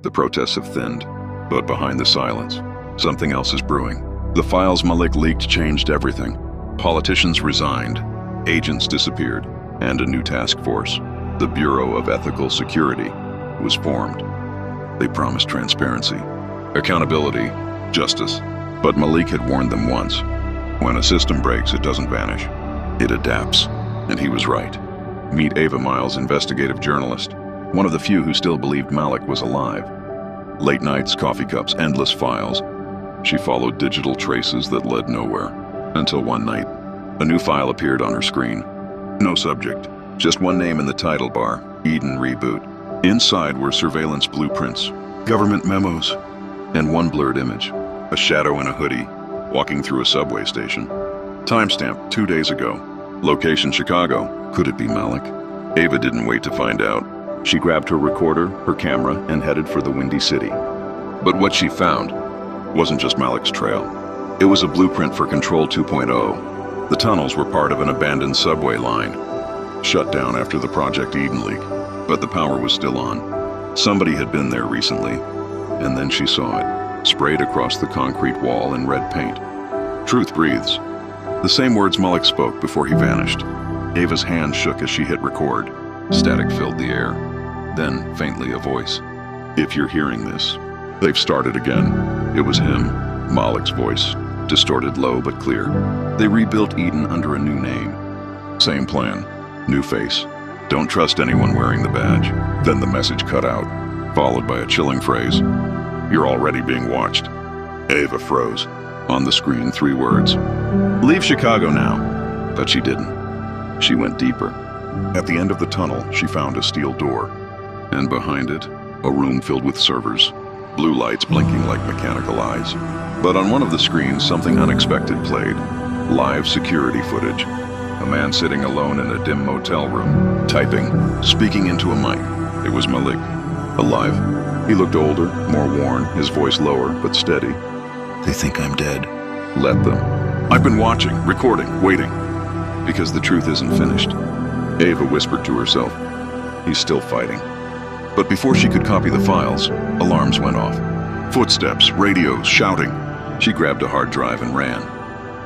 The protests have thinned, but behind the silence, something else is brewing. The files Malik leaked changed everything. Politicians resigned, agents disappeared, and a new task force, the Bureau of Ethical Security, was formed. They promised transparency, accountability, justice. But Malik had warned them once. When a system breaks, it doesn't vanish. It adapts. And he was right. Meet Ava Miles, investigative journalist, one of the few who still believed Malik was alive. Late nights, coffee cups, endless files. She followed digital traces that led nowhere. Until one night, a new file appeared on her screen. No subject, just one name in the title bar, Eden Reboot. Inside were surveillance blueprints, government memos, and one blurred image, a shadow in a hoodie, walking through a subway station. Timestamp, 2 days ago. Location, Chicago. Could it be Malik? Ava didn't wait to find out. She grabbed her recorder, her camera, and headed for the Windy City. But what she found wasn't just Malik's trail. It was a blueprint for Control 2.0. The tunnels were part of an abandoned subway line, shut down after the Project Eden leak. But the power was still on. Somebody had been there recently, and then she saw it, sprayed across the concrete wall in red paint. Truth breathes. The same words Malik spoke before he vanished. Ava's hand shook as she hit record. Static filled the air. Then, faintly, a voice. If you're hearing this, they've started again. It was him, Malik's voice, distorted low but clear. They rebuilt Eden under a new name. Same plan, new face. Don't trust anyone wearing the badge. Then the message cut out, followed by a chilling phrase. You're already being watched. Ava froze. On the screen, 3 words. Leave Chicago now. But she didn't. She went deeper. At the end of the tunnel, she found a steel door. And behind it, a room filled with servers, blue lights blinking like mechanical eyes. But on one of the screens, something unexpected played. Live security footage. A man sitting alone in a dim motel room, typing, speaking into a mic. It was Malik. Alive. He looked older, more worn, his voice lower but steady. They think I'm dead. Let them. I've been watching, recording, waiting. Because the truth isn't finished. Ava whispered to herself. He's still fighting. But before she could copy the files, alarms went off. Footsteps, radios, shouting. She grabbed a hard drive and ran.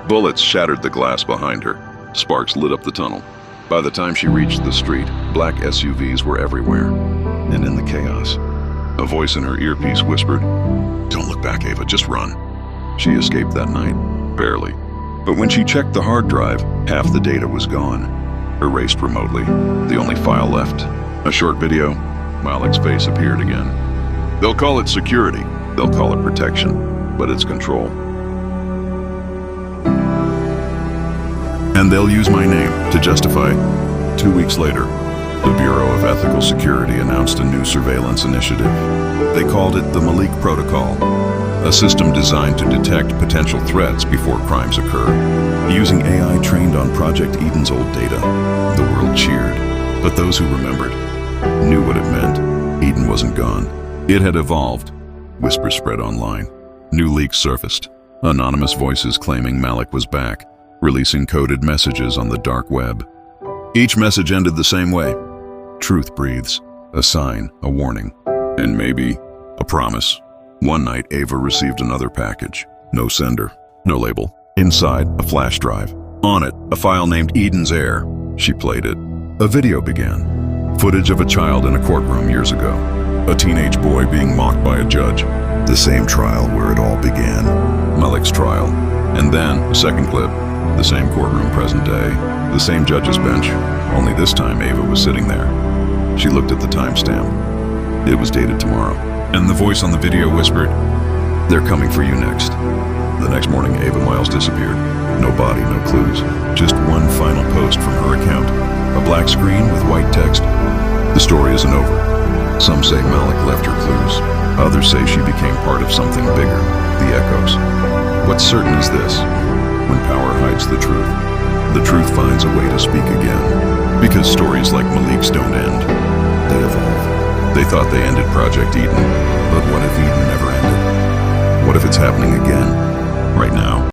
Bullets shattered the glass behind her. Sparks lit up the tunnel. By the time she reached the street, black SUVs were everywhere. And in the chaos, a voice in her earpiece whispered, Don't look back, Ava, just run. She escaped that night, barely. But when she checked the hard drive, half the data was gone. Erased remotely, the only file left. A short video, Malik's face appeared again. They'll call it security, they'll call it protection, but it's control. And they'll use my name to justify. 2 weeks later, the Bureau of Ethical Security announced a new surveillance initiative. They called it the Malik Protocol, a system designed to detect potential threats before crimes occur. Using AI trained on Project Eden's old data, the world cheered. But those who remembered knew what it meant. Eden wasn't gone. It had evolved. Whispers spread online. New leaks surfaced. Anonymous voices claiming Malik was back, releasing coded messages on the dark web. Each message ended the same way. Truth breathes. A sign, a warning, and maybe a promise. One night, Ava received another package. No sender, no label. Inside, a flash drive. On it, a file named Eden's Heir. She played it. A video began. Footage of a child in a courtroom years ago. A teenage boy being mocked by a judge. The same trial where it all began. Malik's trial. And then, a second clip. The same courtroom, present day. The same judge's bench. Only this time, Ava was sitting there. She looked at the timestamp. It was dated tomorrow. And the voice on the video whispered, They're coming for you next. The next morning, Ava Miles disappeared. No body, no clues. Just one final post from her account. A black screen with white text. The story isn't over. Some say Malik left her clues. Others say she became part of something bigger, the echoes. What's certain is this. When power hides the truth finds a way to speak again. Because stories like Malik's don't end. They evolve. They thought they ended Project Eden, but what if Eden never ended? What if it's happening again, right now?